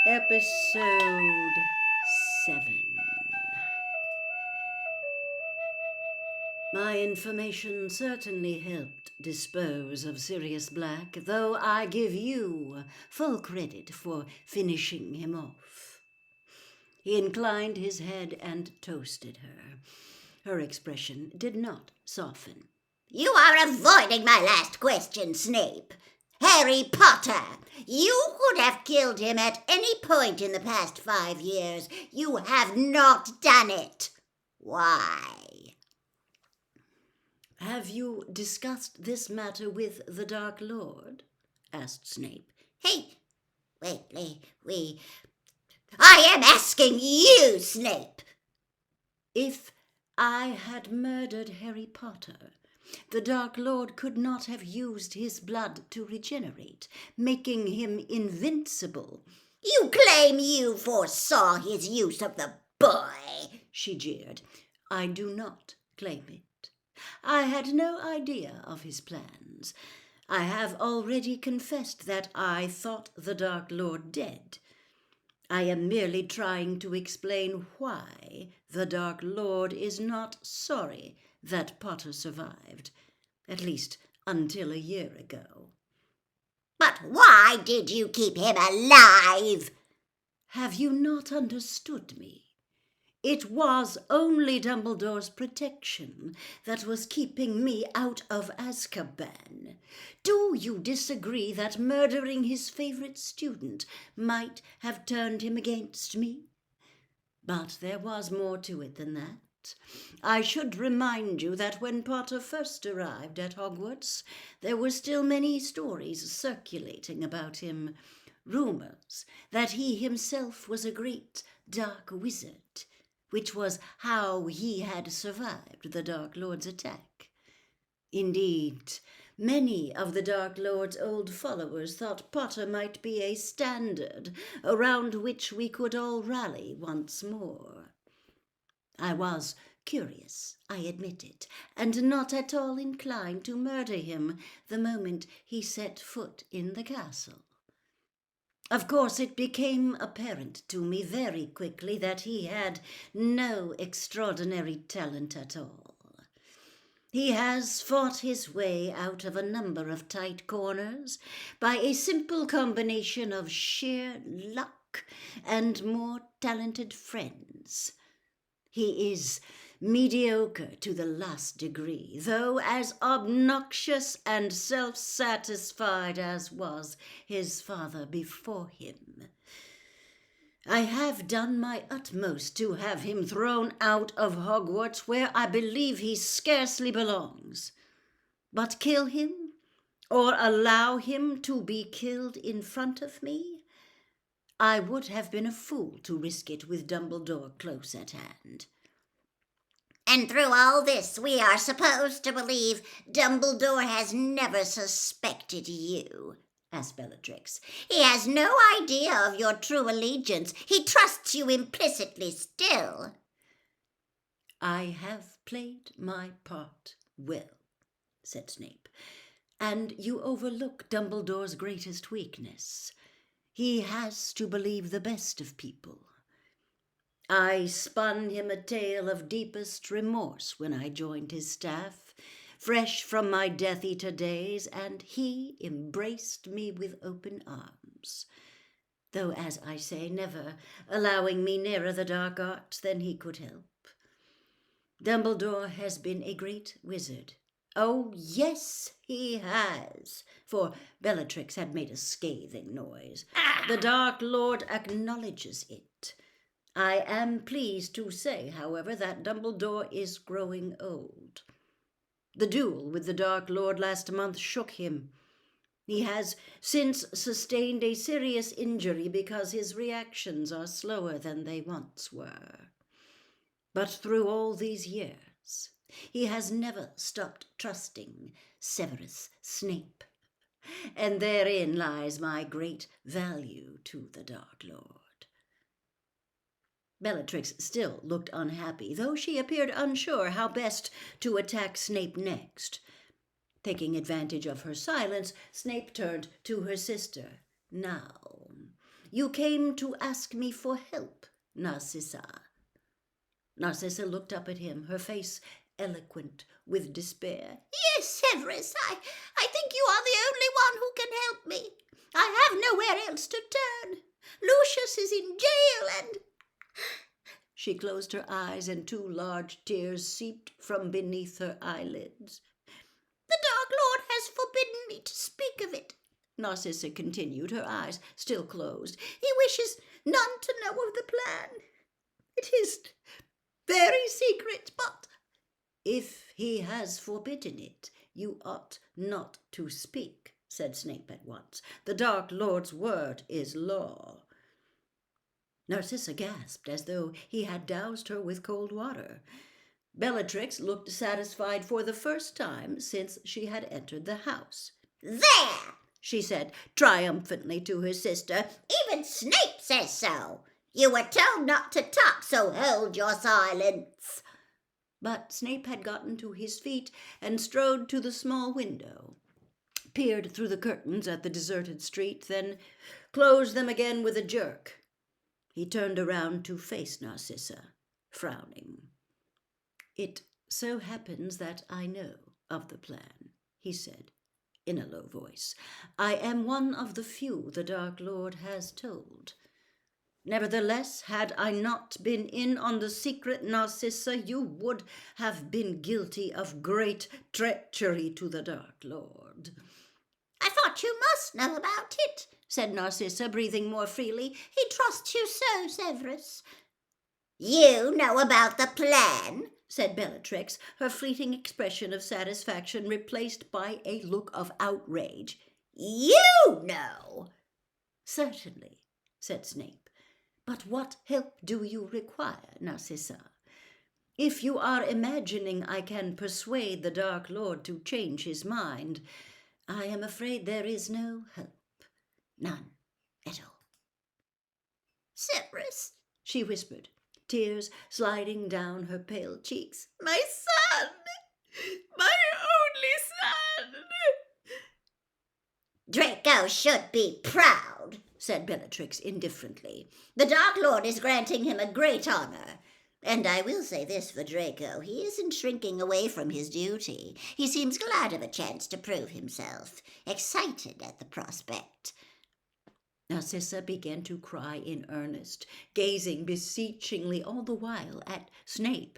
Episode 7. My information certainly helped dispose of Sirius Black, though I give you full credit for finishing him off. He inclined his head and toasted her. Her expression did not soften. You are avoiding my last question, Snape. Harry Potter, you could have killed him at any point in the past 5 years. You have not done it. Why? Have you discussed this matter with the Dark Lord? Asked Snape. Hey, wait. I am asking you, Snape. If I had murdered Harry Potter, the Dark Lord could not have used his blood to regenerate, making him invincible. You claim you foresaw his use of the boy, she jeered. I do not claim it. I had no idea of his plans. I have already confessed that I thought the Dark Lord dead. I am merely trying to explain why the Dark Lord is not sorry that Potter survived, at least until a year ago. But why did you keep him alive? Have you not understood me? It was only Dumbledore's protection that was keeping me out of Azkaban. Do you disagree that murdering his favorite student might have turned him against me? But there was more to it than that. I should remind you that when Potter first arrived at Hogwarts, there were still many stories circulating about him. Rumors that he himself was a great dark wizard, which was how he had survived the Dark Lord's attack. Indeed, many of the Dark Lord's old followers thought Potter might be a standard around which we could all rally once more. I was curious, I admit it, and not at all inclined to murder him the moment he set foot in the castle. Of course, it became apparent to me very quickly that he had no extraordinary talent at all. He has fought his way out of a number of tight corners by a simple combination of sheer luck and more talented friends. He is mediocre to the last degree, though as obnoxious and self-satisfied as was his father before him. I have done my utmost to have him thrown out of Hogwarts, where I believe he scarcely belongs. But kill him, or allow him to be killed in front of me? I would have been a fool to risk it with Dumbledore close at hand. And through all this, we are supposed to believe Dumbledore has never suspected you, asked Bellatrix. He has no idea of your true allegiance. He trusts you implicitly still. I have played my part well, said Snape, and you overlook Dumbledore's greatest weakness. He has to believe the best of people. I spun him a tale of deepest remorse when I joined his staff, fresh from my Death Eater days, and he embraced me with open arms, though, as I say, never allowing me nearer the dark arts than he could help. Dumbledore has been a great wizard. Oh, yes, he has, for Bellatrix had made a scathing noise. The Dark Lord acknowledges it. I am pleased to say, however, that Dumbledore is growing old. The duel with the Dark Lord last month shook him. He has since sustained a serious injury because his reactions are slower than they once were. But through all these years, he has never stopped trusting Severus Snape, and therein lies my great value to the Dark Lord. Bellatrix still looked unhappy, though she appeared unsure how best to attack Snape next. Taking advantage of her silence, Snape turned to her sister. Now, You came to ask me for help, Narcissa. Narcissa looked up at him, her face eloquent with despair. Yes, Severus, I think you are the only one who can help me. I have nowhere else to turn. Lucius is in jail and... She closed her eyes and 2 large tears seeped from beneath her eyelids. The Dark Lord has forbidden me to speak of it, Narcissa continued, her eyes still closed. He wishes none to know of the plan. It is very secret, but... If he has forbidden it, you ought not to speak, said Snape at once. The Dark Lord's word is law. Narcissa gasped as though he had doused her with cold water. Bellatrix looked satisfied for the first time since she had entered the house. There, she said triumphantly to her sister. Even Snape says so. You were told not to talk, so hold your silence. But Snape had gotten to his feet and strode to the small window, peered through the curtains at the deserted street, then closed them again with a jerk. He turned around to face Narcissa, frowning. It so happens that I know of the plan, he said in a low voice. I am one of the few the Dark Lord has told. Nevertheless, had I not been in on the secret, Narcissa, you would have been guilty of great treachery to the Dark Lord. I thought you must know about it, said Narcissa, breathing more freely. He trusts you so, Severus. You know about the plan, said Bellatrix, her fleeting expression of satisfaction replaced by a look of outrage. You know. Certainly, said Snape. But what help do you require, Narcissa? If you are imagining I can persuade the Dark Lord to change his mind, I am afraid there is no help. None at all. Severus, she whispered, tears sliding down her pale cheeks. My son! My only son! Draco should be proud, said Bellatrix indifferently. The Dark Lord is granting him a great honor. And I will say this for Draco, he isn't shrinking away from his duty. He seems glad of a chance to prove himself, excited at the prospect. Narcissa began to cry in earnest, gazing beseechingly all the while at Snape.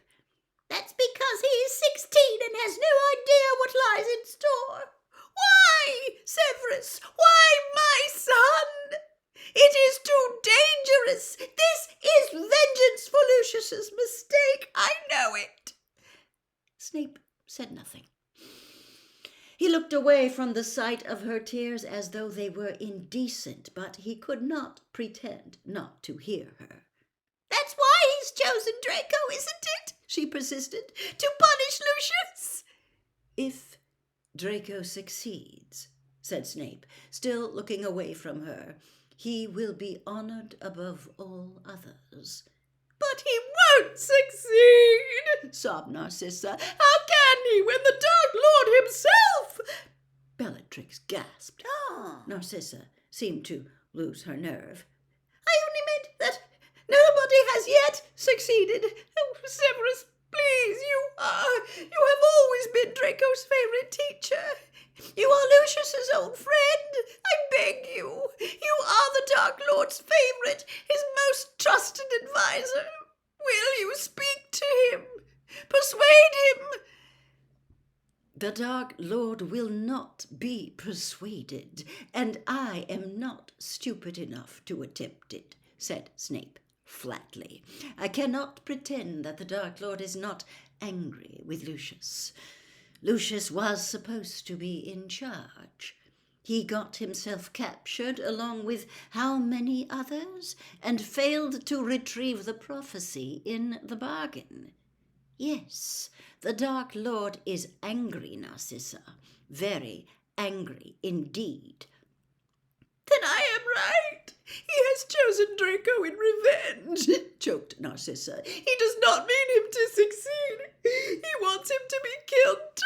That's because he is 16 and has no idea what lies in store. Why, Severus? Why, my son? It is too dangerous. This is vengeance for Lucius's mistake. I know it. Snape said nothing. He looked away from the sight of her tears as though they were indecent, but he could not pretend not to hear her. That's why he's chosen Draco, isn't it? She persisted. To punish Lucius. If Draco succeeds, said Snape, still looking away from her, he will be honored above all others. But he won't succeed, sobbed Narcissa. How can he when the Dark Lord himself... Bellatrix gasped. Oh. Narcissa seemed to lose her nerve. I only meant that nobody has yet succeeded. Oh, Severus, please, you have always been Draco's favorite teacher. You are Lucius's old friend. I beg you. You are the Dark Lord's favorite, his most trusted advisor. Will you speak to him? Persuade him? The Dark Lord will not be persuaded, and I am not stupid enough to attempt it, said Snape flatly. I cannot pretend that the Dark Lord is not angry with Lucius. Lucius was supposed to be in charge. He got himself captured along with how many others, and failed to retrieve the prophecy in the bargain. Yes, the Dark Lord is angry, Narcissa, very angry indeed. Then I am right. He has chosen Draco in revenge, choked Narcissa. He does not mean him to succeed. He wants him to be killed too.